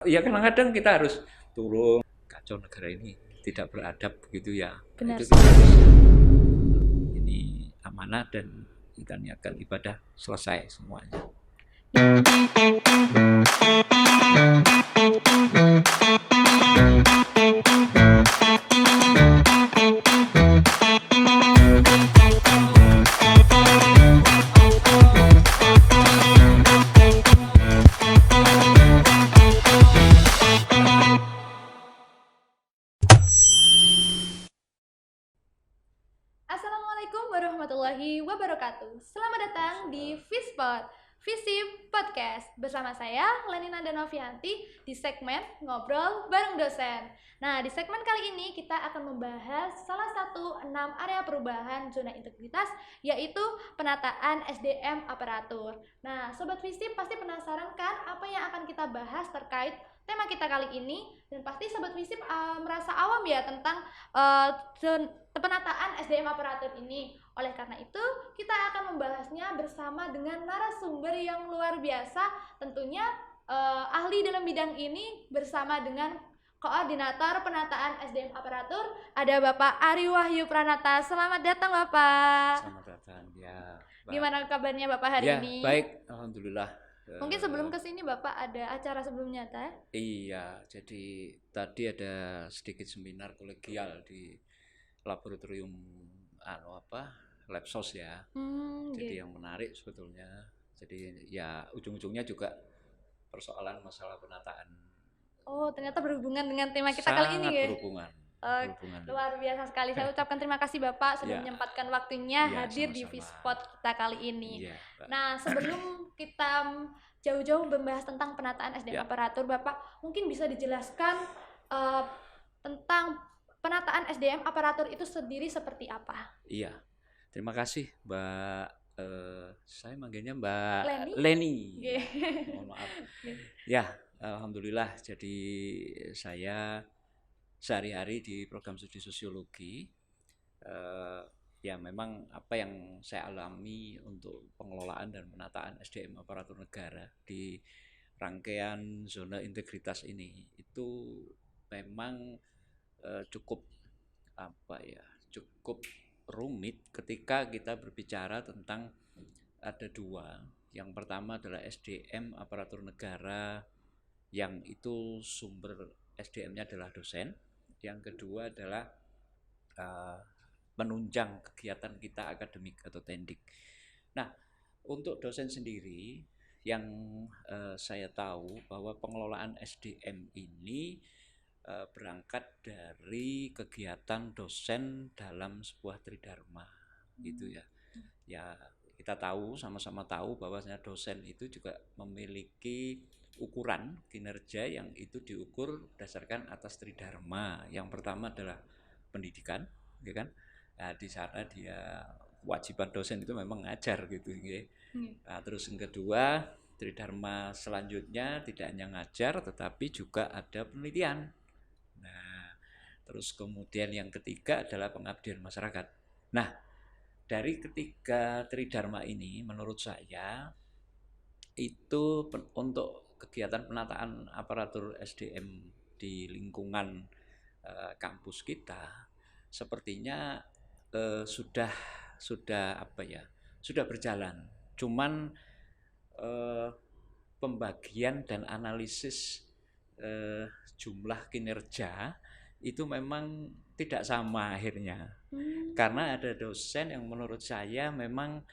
Ya kadang-kadang kita harus turun, kacau negara ini tidak beradab begitu ya. Benar Itu sih. kita harus ini amanah dan kita niatkan ibadah selesai semuanya. Assalamualaikum warahmatullahi wabarakatuh. Selamat datang di Fispot, Visip Podcast. Bersama saya, Lenina Danovianti, di segmen Ngobrol Bareng Dosen. Nah, di segmen kali ini kita akan membahas salah satu 6 area perubahan zona integritas, yaitu penataan SDM aparatur. Nah, Sobat Visip pasti penasaran kan apa yang akan kita bahas terkait tema kita kali ini? Dan pasti Sobat Visip merasa awam ya tentang uh, penataan SDM aparatur ini. Oleh karena itu, kita akan membahasnya bersama dengan narasumber yang luar biasa, tentunya ahli dalam bidang ini bersama dengan Koordinator Penataan SDM Aparatur, ada Bapak Ari Wahyu Pranata. Selamat datang Bapak. Selamat datang ya. Gimana kabarnya Bapak hari Ya, ini? baik, alhamdulillah. Mungkin sebelum kesini Bapak ada acara sebelumnya, teh? Iya, jadi tadi ada sedikit seminar kolegial di laboratorium Labsos ya. Jadi Gitu. yang menarik sebetulnya. Jadi ya ujung-ujungnya juga persoalan masalah penataan. Oh, ternyata berhubungan dengan tema kita kali ini Sangat ya. berhubungan. Uh, Berhubungan. Luar biasa sekali. Saya ucapkan terima kasih Bapak sudah Ya, menyempatkan waktunya ya hadir di sama-sama. Vispot kita kali ini. Iya, Pak. Nah, sebelum kita jauh-jauh membahas tentang penataan SDM Ya, aparatur, Bapak mungkin bisa dijelaskan tentang penataan SDM aparatur itu sendiri seperti apa? iya. Terima kasih, Mbak. Saya manggilnya Mbak Leni? Leni. Yeah. Mohon maaf. Ya, alhamdulillah. Jadi saya sehari-hari di program studi sosiologi. Ya memang apa yang saya alami untuk pengelolaan dan penataan SDM aparatur negara di rangkaian zona integritas ini itu memang cukup cukup rumit ketika kita berbicara tentang ada dua. Yang pertama adalah SDM aparatur negara yang itu sumber SDM-nya adalah dosen. Yang kedua adalah menunjang kegiatan kita akademik atau tendik. Nah, untuk dosen sendiri yang saya tahu bahwa pengelolaan SDM ini berangkat dari kegiatan dosen dalam sebuah tridharma gitu ya. Ya kita tahu sama-sama tahu bahwasanya dosen itu juga memiliki ukuran kinerja yang itu diukur berdasarkan atas tridharma. Yang pertama adalah pendidikan, ya kan? Nah, di sana dia kewajiban dosen itu memang ngajar gitu ya. Nah, terus yang kedua, tridharma selanjutnya tidak hanya ngajar tetapi juga ada penelitian. Nah, terus kemudian yang ketiga adalah pengabdian masyarakat. Nah, dari ketiga tridharma ini menurut saya itu untuk kegiatan penataan aparatur SDM di lingkungan kampus kita sepertinya sudah apa ya, sudah berjalan. Cuman pembagian dan analisis jumlah kinerja itu memang tidak sama akhirnya. Karena ada dosen yang menurut saya memang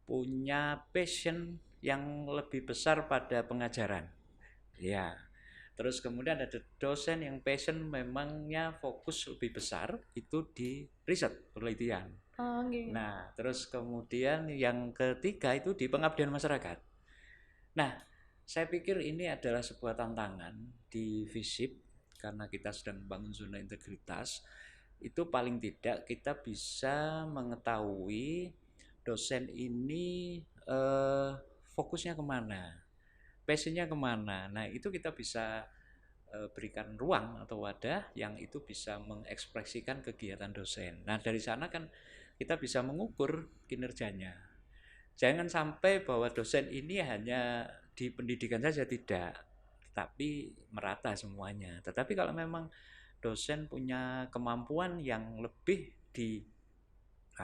punya passion yang lebih besar pada pengajaran. Ya. Terus kemudian ada dosen yang passion memangnya fokus lebih besar itu di riset penelitian. Nah, terus kemudian yang ketiga itu di pengabdian masyarakat. Nah, saya pikir ini adalah sebuah tantangan di FISIP karena kita sedang membangun zona integritas. Itu paling tidak kita bisa mengetahui dosen ini fokusnya kemana, passionnya kemana. Nah itu kita bisa berikan ruang atau wadah yang itu bisa mengekspresikan kegiatan dosen. Nah dari sana kan kita bisa mengukur kinerjanya. Jangan sampai bahwa dosen ini hanya di pendidikan saja, tidak. tapi merata semuanya. Tetapi kalau memang dosen punya kemampuan yang lebih di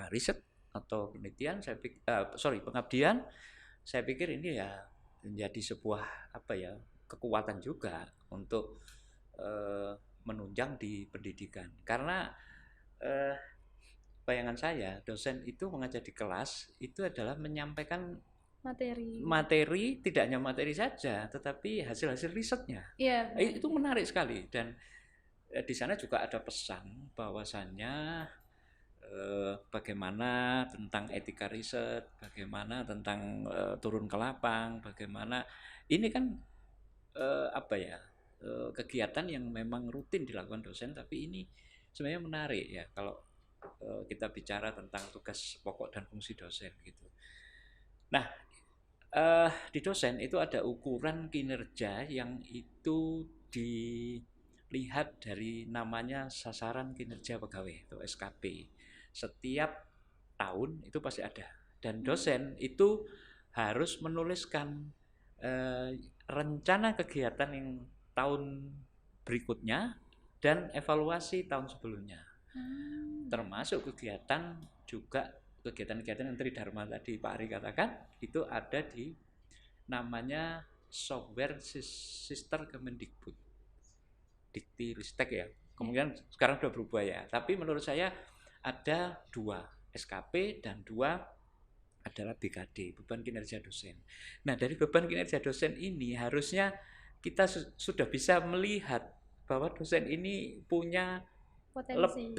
riset atau penelitian, pengabdian, saya pikir ini ya menjadi sebuah kekuatan juga untuk menunjang di pendidikan. Karena bayangan saya dosen itu mengajar di kelas itu adalah menyampaikan materi, tidak hanya materi saja, tetapi hasil-hasil risetnya. Iya. Itu menarik sekali, dan di sana juga ada pesan bahwasannya bagaimana tentang etika riset, bagaimana tentang turun ke lapang, bagaimana ini kan kegiatan yang memang rutin dilakukan dosen, tapi ini sebenarnya menarik ya kalau kita bicara tentang tugas pokok dan fungsi dosen gitu. Nah, di dosen itu ada ukuran kinerja yang itu dilihat dari namanya sasaran kinerja pegawai atau SKP. Setiap tahun itu pasti ada, dan dosen itu harus menuliskan rencana kegiatan yang tahun berikutnya dan evaluasi tahun sebelumnya. Termasuk kegiatan-kegiatan yang Tridharma tadi Pak Ari katakan itu ada di namanya software sister Kemendikbud, Dikti-Ristek ya. Kemudian sekarang sudah berubah ya. Tapi menurut saya ada 2 SKP dan 2 adalah BKD, beban kinerja dosen. Nah, dari beban kinerja dosen ini harusnya kita sudah bisa melihat bahwa dosen ini punya potensi.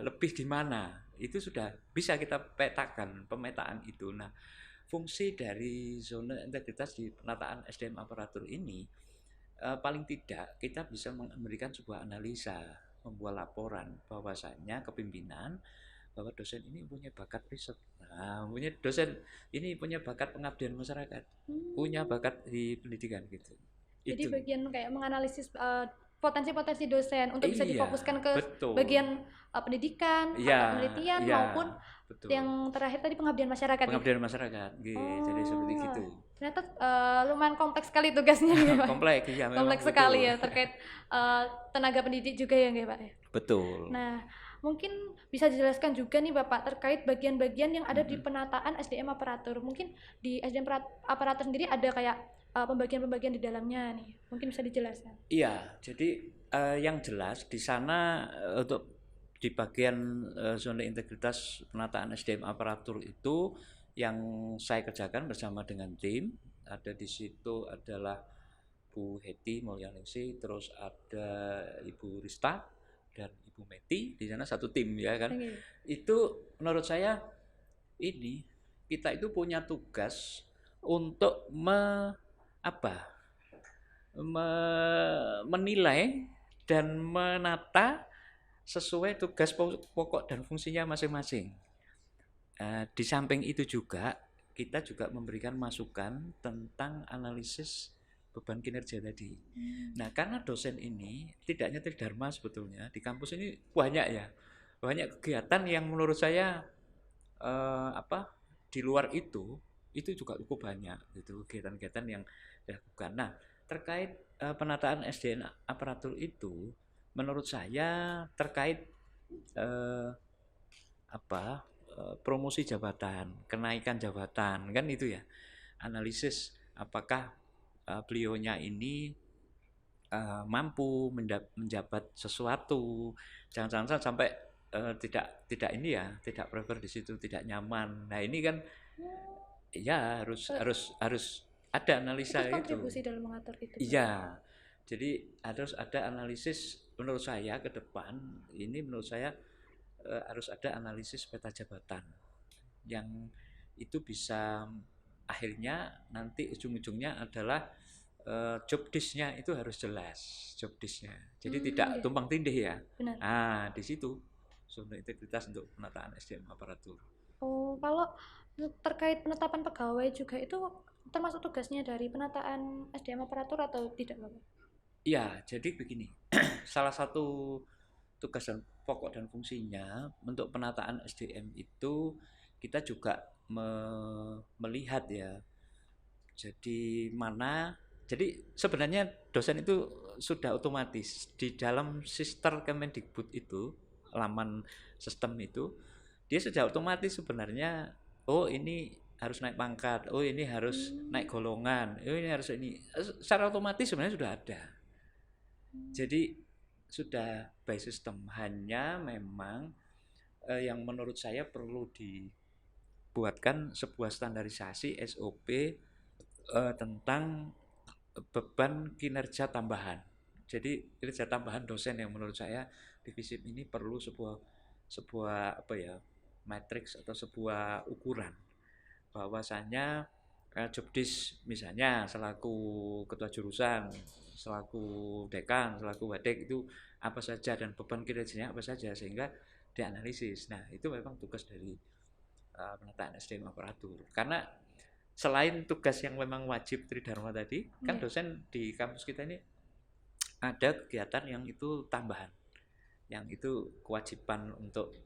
Lebih di mana? Itu sudah bisa kita petakan, pemetaan itu. Nah, fungsi dari zona integritas di penataan SDM aparatur ini paling tidak kita bisa memberikan sebuah analisa, membuat laporan bahwasanya kepimpinan bahwa dosen ini punya bakat riset. Nah, dosen ini punya bakat pengabdian masyarakat, punya bakat di pendidikan gitu. Jadi bagian kayak menganalisis potensi-potensi dosen untuk bisa difokuskan ke bagian pendidikan, atau penelitian maupun yang terakhir tadi pengabdian masyarakat. Pengabdian masyarakat, jadi seperti gitu. Ternyata lumayan kompleks sekali tugasnya ya, Pak. Kompleks sekali ya terkait tenaga pendidik juga ya, Pak ya. Betul. Nah, mungkin bisa dijelaskan juga nih Bapak terkait bagian-bagian yang ada di penataan SDM aparatur. Mungkin di SDM aparatur sendiri ada kayak pembagian-pembagian di dalamnya nih. Mungkin bisa dijelaskan. Iya, jadi yang jelas di sana untuk di bagian zona integritas penataan SDM aparatur itu yang saya kerjakan bersama dengan tim. Ada di situ adalah Bu Heti Mulyaningsih, terus ada Ibu Rista dan Ibu Meti, di sana satu tim ya kan. Itu menurut saya ini kita itu punya tugas untuk menilai dan menata sesuai tugas pokok dan fungsinya masing-masing. Di samping itu juga kita juga memberikan masukan tentang analisis beban kinerja tadi. Nah, karena dosen ini tidak hanya Tridharma sebetulnya, di kampus ini banyak kegiatan yang menurut saya di luar itu juga cukup banyak gitu, kegiatan-kegiatan yang dilakukan. Nah, terkait penataan SDM aparatur itu menurut saya terkait promosi jabatan, kenaikan jabatan, kan itu ya. Analisis apakah beliaunya ini mampu menjabat sesuatu, jangan sampai tidak prefer di situ, tidak nyaman. Nah, ini kan ya harus ada analisa itu. Kontribusi dalam mengatur itu. Iya. Jadi harus ada analisis menurut saya ke depan. Ini menurut saya harus ada analisis peta jabatan yang itu bisa akhirnya nanti ujung-ujungnya adalah job desk-nya itu harus jelas, job desk-nya. Jadi tidak tumpang tindih ya. Benar. Nah, di situ zona integritas untuk penataan SDM aparatur. Oh, kalau terkait penetapan pegawai juga itu termasuk tugasnya dari penataan SDM aparatur atau tidak, Bapak? Iya, jadi begini. Salah satu tugas dan pokok dan fungsinya untuk penataan SDM itu kita juga melihat ya. Jadi mana Jadi sebenarnya dosen itu sudah otomatis di dalam sistem Kemendikbud itu, laman sistem itu, dia sudah otomatis sebenarnya, oh ini harus naik pangkat, oh ini harus naik golongan, oh ini harus ini, secara otomatis sebenarnya sudah ada. Jadi sudah by system, hanya memang yang menurut saya perlu dibuatkan sebuah standarisasi SOP tentang beban kinerja tambahan. Jadi kinerja tambahan dosen yang menurut saya di FISIP ini perlu sebuah apa ya, matriks atau sebuah ukuran bahwasanya jobdesk misalnya selaku ketua jurusan, selaku dekan, selaku wadek itu apa saja dan beban kinerjanya apa saja sehingga dianalisis. Nah, itu memang tugas dari penataan SDM aparatur. Karena selain tugas yang memang wajib Tridharma tadi, kan dosen di kampus kita ini ada kegiatan yang itu tambahan, yang itu kewajiban untuk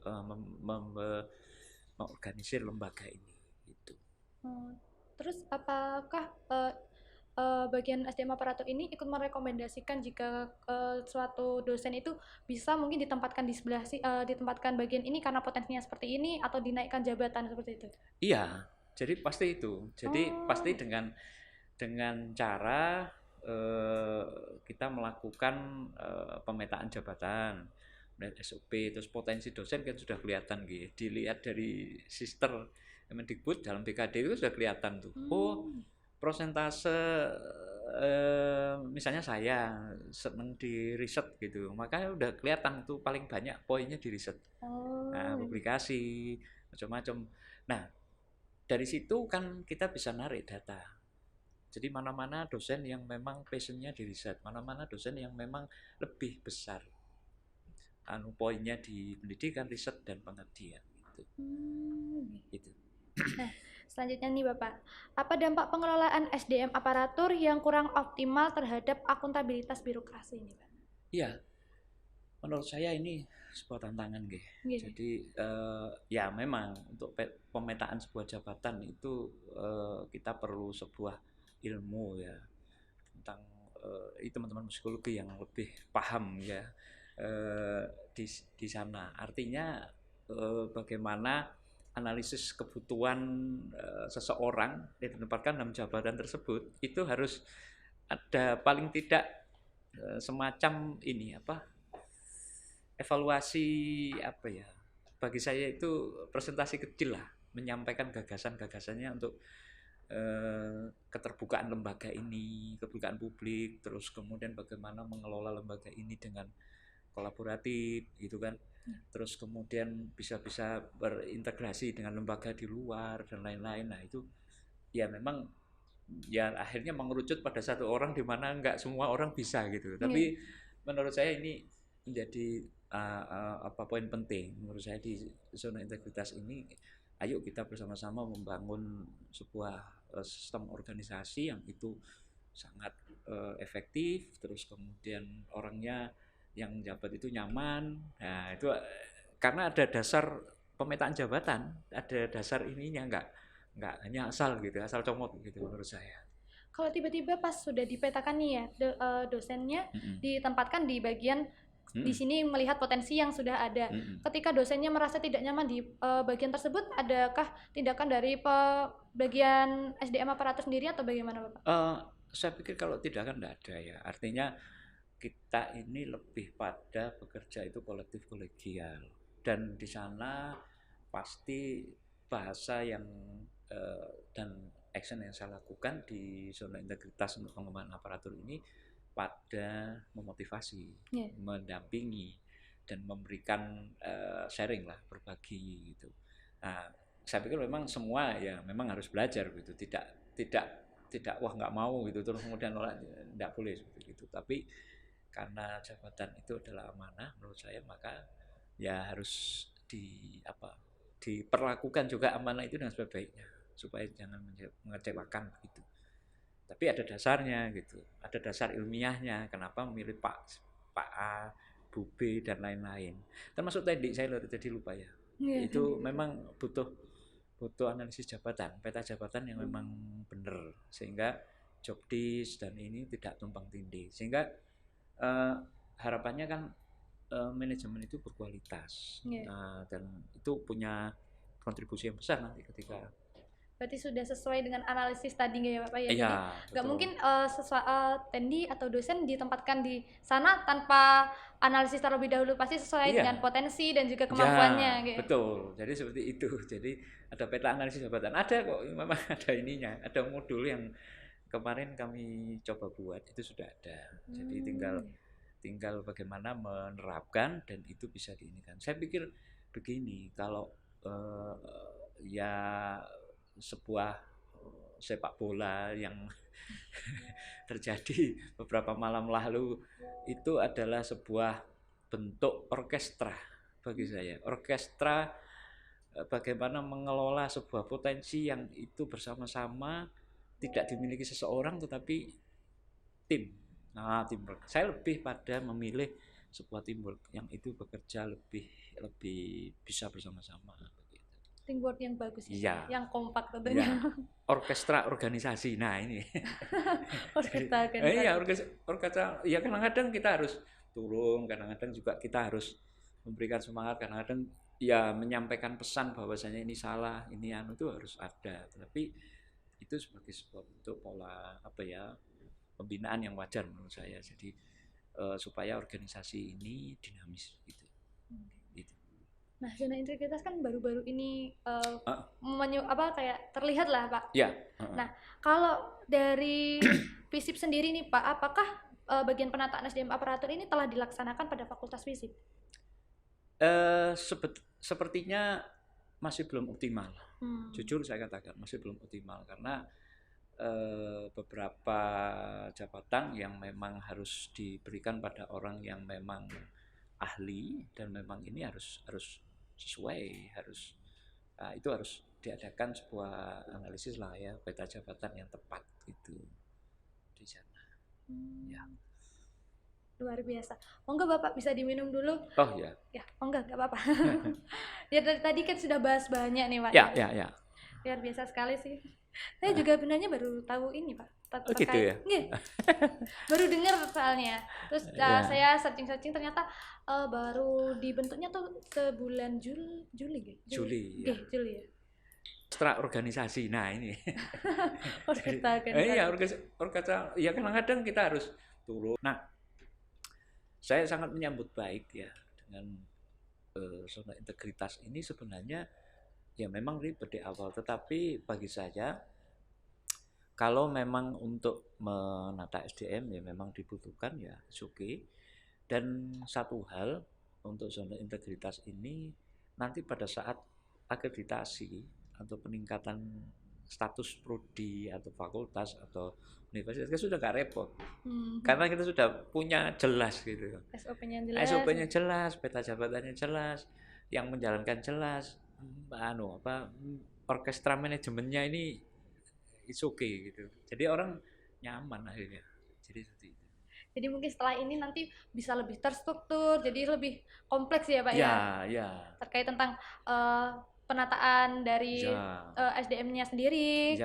mengorganisir lembaga ini. Gitu. Terus apakah bagian SDM aparatur ini ikut merekomendasikan jika suatu dosen itu bisa mungkin ditempatkan di sebelah ditempatkan bagian ini karena potensinya seperti ini atau dinaikkan jabatan seperti itu? Iya. Jadi pasti itu. Jadi pasti dengan cara kita melakukan pemetaan jabatan, SOP, terus potensi dosen kan sudah kelihatan gitu. Dilihat dari sistem Kemendikbud dalam BKD itu sudah kelihatan tuh. Oh, prosentase misalnya saya seneng di riset gitu, makanya udah kelihatan tuh paling banyak poinnya di riset. Nah, publikasi macam-macam. Nah, dari situ kan kita bisa narik data. Jadi mana-mana dosen yang memang passionnya di riset, mana-mana dosen yang memang lebih besar poinnya di pendidikan, riset dan pengabdian gitu. Gitu. Nah, selanjutnya nih Bapak, apa dampak pengelolaan SDM aparatur yang kurang optimal terhadap akuntabilitas birokrasi ini, Pak? Iya, menurut saya ini sebuah tantangan, Jadi ya memang untuk pemetaan sebuah jabatan itu kita perlu sebuah ilmu ya tentang teman-teman psikologi yang lebih paham ya di sana. Artinya bagaimana analisis kebutuhan seseorang yang ditempatkan dalam jabatan tersebut itu harus ada paling tidak semacam ini apa evaluasi apa ya, bagi saya itu presentasi kecil lah, menyampaikan gagasan-gagasannya untuk keterbukaan lembaga ini, keterbukaan publik, terus kemudian bagaimana mengelola lembaga ini dengan kolaboratif gitu kan, terus kemudian bisa berintegrasi dengan lembaga di luar dan lain-lain. Nah itu ya memang ya akhirnya mengerucut pada satu orang di mana nggak semua orang bisa gitu. Tapi menurut saya ini menjadi apa poin penting menurut saya di zona integritas ini. Ayo kita bersama-sama membangun sebuah sistem organisasi yang itu sangat efektif, terus kemudian orangnya yang jabat itu nyaman. Nah itu karena ada dasar pemetaan jabatan, ada dasar ininya, nggak hanya asal gitu, asal comot gitu menurut saya. Kalau tiba-tiba pas sudah dipetakan nih ya dosennya ditempatkan di bagian di sini melihat potensi yang sudah ada. Ketika dosennya merasa tidak nyaman di bagian tersebut, adakah tindakan dari bagian SDM aparatur sendiri atau bagaimana Bapak? Saya pikir kalau tindakan tidak ada ya. Artinya kita ini lebih pada bekerja itu kolektif kolegial, dan di sana pasti bahasa yang dan action yang saya lakukan di zona integritas untuk pengembangan aparatur ini pada memotivasi, mendampingi dan memberikan sharing lah, berbagi gitu. Nah, saya pikir memang semua ya memang harus belajar gitu, tidak wah nggak mau gitu terus kemudian nolak, tidak boleh seperti itu. Tapi karena jabatan itu adalah amanah menurut saya, maka ya harus diperlakukan juga amanah itu dengan sebaik-baiknya supaya jangan mengecewakan gitu. Tapi ada dasarnya gitu, ada dasar ilmiahnya kenapa memilih Pak A, Bu B dan lain-lain. Termasuk tadi saya tadi lupa ya. Itu memang butuh analisis jabatan, peta jabatan yang memang benar sehingga job desk dan ini tidak tumpang tindih, sehingga harapannya kan manajemen itu berkualitas. Dan itu punya kontribusi yang besar nanti ketika. Berarti sudah sesuai dengan analisis tadi nggak ya Pak ya? Iya, Jadi nggak mungkin Tendi atau dosen ditempatkan di sana tanpa analisis terlebih dahulu, pasti sesuai dengan potensi dan juga kemampuannya. Ya, betul. Jadi seperti itu. Jadi ada peta analisis jabatan. Ada kok, memang ada ininya. Ada modul yang kemarin kami coba buat, itu sudah ada. Jadi tinggal bagaimana menerapkan dan itu bisa diinikan. Saya pikir begini, kalau ya sebuah sepak bola yang terjadi beberapa malam lalu itu adalah sebuah bentuk orkestra bagi saya. Orkestra bagaimana mengelola sebuah potensi yang itu bersama-sama tidak dimiliki seseorang tetapi tim. Nah, teamwork. Saya lebih pada memilih sebuah teamwork yang itu bekerja lebih bisa bersama-sama. Teamwork yang bagus ya, yang kompak tentunya. Ya. Orkestra organisasi. Nah, ini. Orkestra organisasi. Iya, orkestra. Ya kadang-kadang kita harus turun, kadang-kadang juga kita harus memberikan semangat, kadang-kadang ya menyampaikan pesan bahwasanya ini salah, ini itu harus ada. Tapi itu sebagai sebuah bentuk pola pembinaan yang wajar menurut saya. Jadi supaya organisasi ini dinamis gitu. Nah, zona integritas kan baru-baru ini kayak terlihat lah Pak. Ya. Nah, kalau dari FISIP sendiri nih Pak, apakah bagian penataan SDM aparatur ini telah dilaksanakan pada Fakultas FISIP? Sepertinya masih belum optimal. Jujur saya katakan masih belum optimal karena beberapa jabatan yang memang harus diberikan pada orang yang memang ahli dan memang ini harus sesuai, itu harus diadakan sebuah analisis lah ya, peta jabatan yang tepat itu di sana. Ya. Luar biasa. Monggo Bapak bisa diminum dulu. Oh ya. Ya, nggak apa-apa. Ya dari tadi kan sudah bahas banyak nih Pak. Ya. Luar biasa sekali sih. Saya juga benarnya baru tahu ini Pak. Gitu ya? Baru dengar soalnya. Terus saya searching ternyata baru dibentuknya tuh sebulan Juli ya. Orkestra organisasi. Nah, ini. Orkestra. Orkestra. Ya kadang-kadang kita harus turun. Nah, saya sangat menyambut baik ya dengan zona integritas ini. Sebenarnya ya memang ribet di awal, tetapi bagi saya kalau memang untuk menata SDM ya memang dibutuhkan ya oke. Dan satu hal untuk zona integritas ini nanti pada saat akreditasi atau peningkatan status prodi atau fakultas atau universitas kita sudah nggak repot karena kita sudah punya jelas gitu. SOP-nya jelas, peta jabatannya jelas, yang menjalankan jelas, orkestra manajemennya ini it's okay gitu. Jadi orang nyaman akhirnya. Jadi seperti itu. Jadi mungkin setelah ini nanti bisa lebih terstruktur, jadi lebih kompleks ya Pak ya. Terkait tentang penataan dari SDM-nya sendiri.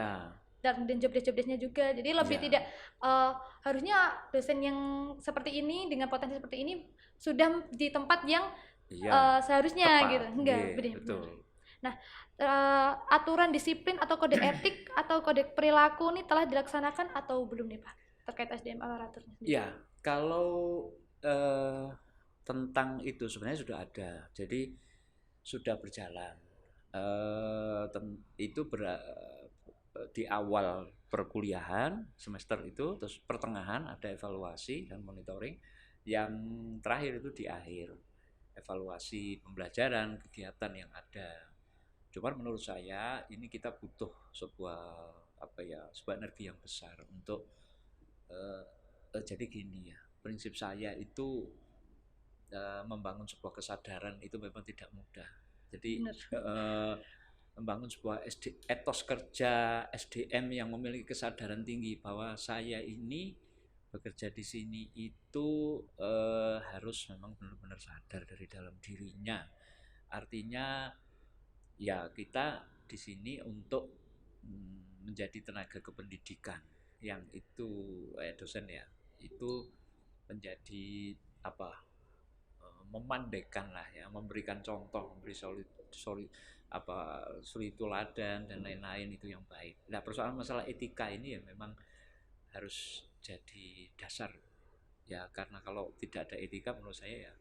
Dan job desk-nya juga. Jadi lebih tidak harusnya dosen yang seperti ini dengan potensi seperti ini sudah di tempat yang seharusnya tepat, gitu. Enggak, betul. Nah, aturan disiplin atau kode etik atau kode perilaku ini telah dilaksanakan atau belum nih Pak terkait SDM aparaturnya? Ya, kalau tentang itu sebenarnya sudah ada, jadi sudah berjalan. Itu di awal perkuliahan semester itu, terus pertengahan ada evaluasi dan monitoring, yang terakhir itu di akhir evaluasi pembelajaran kegiatan yang ada. Cuman menurut saya ini kita butuh sebuah energi yang besar untuk jadi gini ya, prinsip saya itu membangun sebuah kesadaran itu memang tidak mudah. Jadi membangun sebuah etos kerja SDM yang memiliki kesadaran tinggi bahwa saya ini bekerja di sini itu harus memang benar-benar sadar dari dalam dirinya. Artinya ya kita di sini untuk menjadi tenaga kependidikan. yang itu dosen ya, itu menjadi apa, memandaikan lah ya, memberikan contoh, memberi suri teladan dan lain-lain itu yang baik. Nah, persoalan masalah etika ini ya memang harus jadi dasar ya, karena kalau tidak ada etika menurut saya ya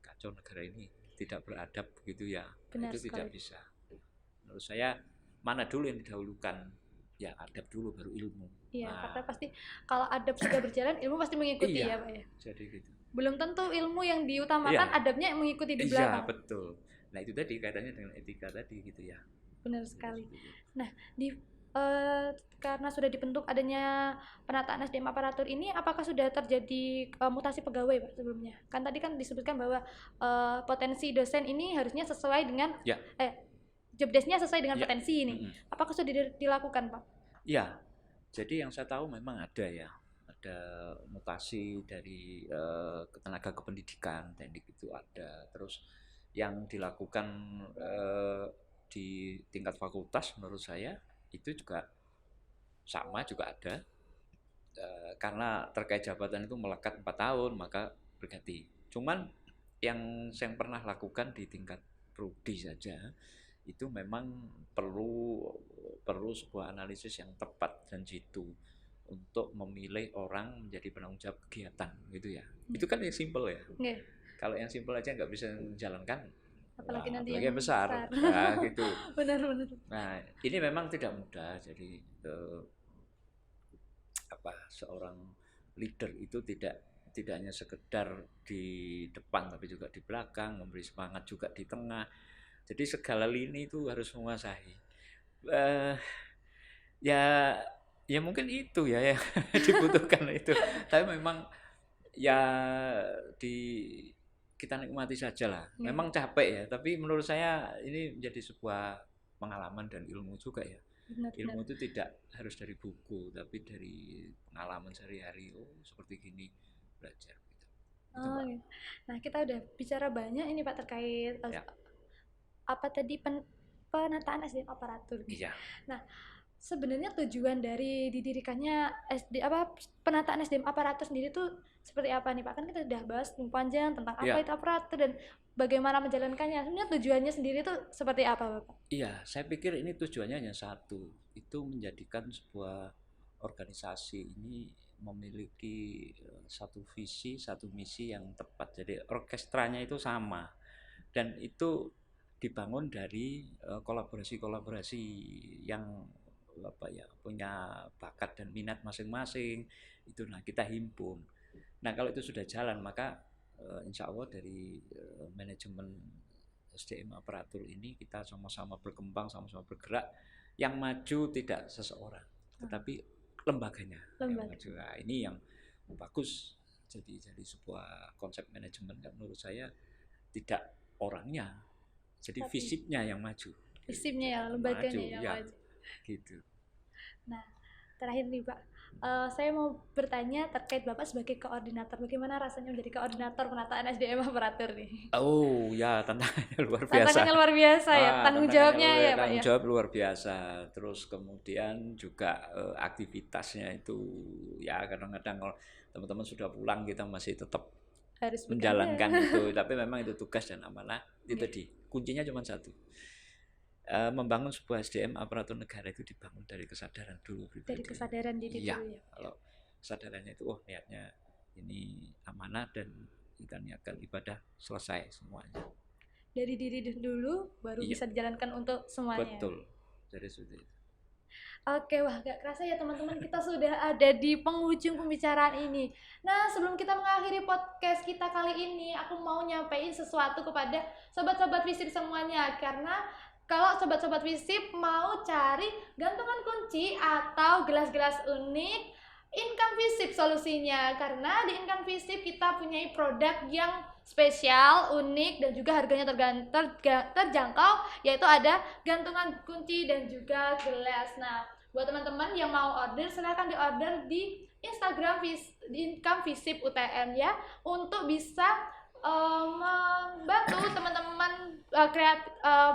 kacau negara ini, tidak beradab begitu ya. Benar Itu sekali. tidak bisa. Menurut saya mana dulu yang didahulukan? Ya adab dulu baru ilmu. Iya, karena pasti kalau adab sudah berjalan, ilmu pasti mengikuti ya Pak ya. Jadi gitu. Belum tentu ilmu yang diutamakan, adabnya yang mengikuti di belakang. Iya, betul. Nah itu tadi kaitannya dengan etika tadi gitu ya. Benar sekali. Nah, karena sudah dibentuk adanya penataan SDM aparatur ini, apakah sudah terjadi mutasi pegawai Pak sebelumnya? Kan tadi kan disebutkan bahwa potensi dosen ini harusnya sesuai dengan job desk-nya sesuai dengan potensi ini. Apakah sudah dilakukan Pak? Iya, jadi yang saya tahu memang ada ya, ada mutasi dari tenaga kependidikan, teknik itu ada. Terus yang dilakukan di tingkat fakultas menurut saya itu juga sama, juga ada. Karena terkait jabatan itu melekat 4 tahun maka berganti. Cuman yang saya pernah lakukan di tingkat prodi saja itu memang perlu sebuah analisis yang tepat dan jitu untuk memilih orang menjadi penanggung jawab kegiatan gitu ya. Itu kan yang simple ya. Kalau yang simple aja nggak bisa menjalankan, apalagi nanti yang besar. Nah, gitu. Benar. Nah, ini memang tidak mudah. Jadi seorang leader itu tidak hanya sekedar di depan tapi juga di belakang, memberi semangat juga di tengah. Jadi segala lini itu harus menguasai. Ya mungkin itu ya yang dibutuhkan itu. Tapi memang ya kita nikmati saja lah. Memang capek ya, tapi menurut saya ini menjadi sebuah pengalaman dan ilmu juga ya. Ilmu itu tidak harus dari buku, tapi dari pengalaman sehari-hari. Oh, seperti gini belajar gitu. Nah, kita udah bicara banyak ini Pak terkait apa tadi penataan SDM aparatur. Iya. Nah, sebenarnya tujuan dari didirikannya penataan SDM aparatur sendiri itu seperti apa nih Pak? Kan kita sudah bahas panjang tentang apa itu aparatur dan bagaimana menjalankannya. Sebenarnya tujuannya sendiri itu seperti apa Bapak? Iya, saya pikir ini tujuannya hanya satu, itu menjadikan sebuah organisasi ini memiliki satu visi, satu misi yang tepat. Jadi orkestranya itu sama dan itu dibangun dari kolaborasi yang punya bakat dan minat masing-masing. Itu kita himpun. Nah, kalau itu sudah jalan maka insya Allah dari manajemen SDM aparatur ini kita sama-sama berkembang, sama-sama bergerak. Yang maju tidak seseorang, tetapi lembaganya. Yang maju. Nah, ini yang bagus. Jadi sebuah konsep manajemen yang menurut saya tidak orangnya, jadi visipnya yang maju. Visipnya ya, lembaganya yang maju. Gitu. Nah, terakhir nih Pak, saya mau bertanya terkait Bapak sebagai koordinator. Bagaimana rasanya menjadi koordinator penataan SDM aparatur nih? Oh ya, tantangannya luar biasa. Tantangannya luar biasa ya, tanggung jawabnya ya Pak ya. Tanggung jawab luar biasa. Terus kemudian juga aktivitasnya itu ya kadang-kadang kalau teman-teman sudah pulang kita masih tetap harus menjalankan itu. Tapi memang itu tugas dan amanah. Itu tadi kuncinya cuma satu. Membangun sebuah SDM aparatur negara itu dibangun dari kesadaran dulu pribadi. Dari kesadaran diri dulu ya. Kalau kesadarannya itu niatnya ini amanah dan kita niatkan ibadah selesai semuanya. Dari diri dulu baru bisa dijalankan untuk semuanya. Betul. Jadi seperti itu. Oke, wah gak kerasa ya teman-teman, kita sudah ada di penghujung pembicaraan ini. Nah, sebelum kita mengakhiri podcast kita kali ini, aku mau nyampein sesuatu kepada sobat-sobat FISIP semuanya. Karena kalau sobat-sobat FISIP mau cari gantungan kunci atau gelas-gelas unik, Income FISIP solusinya. Karena di Income FISIP kita punya produk yang spesial, unik, dan juga harganya terjangkau, yaitu ada gantungan kunci dan juga gelas. Nah, buat teman-teman yang mau order, silahkan diorder di Instagram Income FISIP UTM ya, untuk bisa membantu teman-teman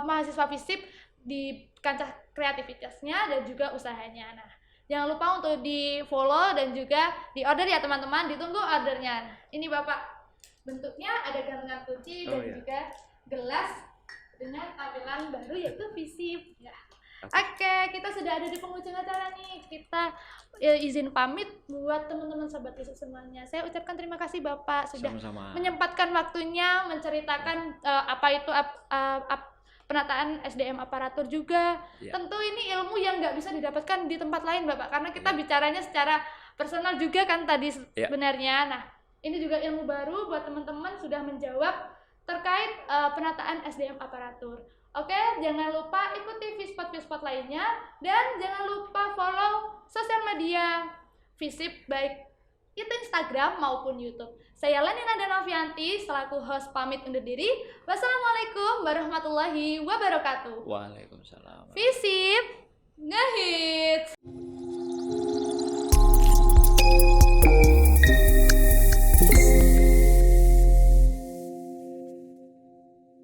mahasiswa FISIP di kancah kreativitasnya dan juga usahanya. Nah, Jangan lupa untuk di follow dan juga di order ya teman-teman, ditunggu ordernya. Ini Bapak, bentuknya ada gantungan kunci dan juga gelas dengan tampilan baru yaitu Visip ya. Oke, kita sudah ada di penghujung acara nih. Kita izin pamit buat teman-teman sobat Visip semuanya. Saya ucapkan terima kasih Bapak sudah menyempatkan waktunya menceritakan apa itu penataan SDM aparatur juga. Tentu ini ilmu yang nggak bisa didapatkan di tempat lain Bapak, karena kita bicaranya secara personal juga kan tadi sebenarnya. Nah, ini juga ilmu baru buat teman-teman sudah menjawab terkait penataan SDM aparatur. Oke, jangan lupa ikuti Vispot lainnya dan jangan lupa follow sosial media Visip baik itu Instagram maupun YouTube. Saya Lenina Danovianti selaku host pamit undur diri. Wassalamualaikum warahmatullahi wabarakatuh. Waalaikumsalam. Visip ngehits.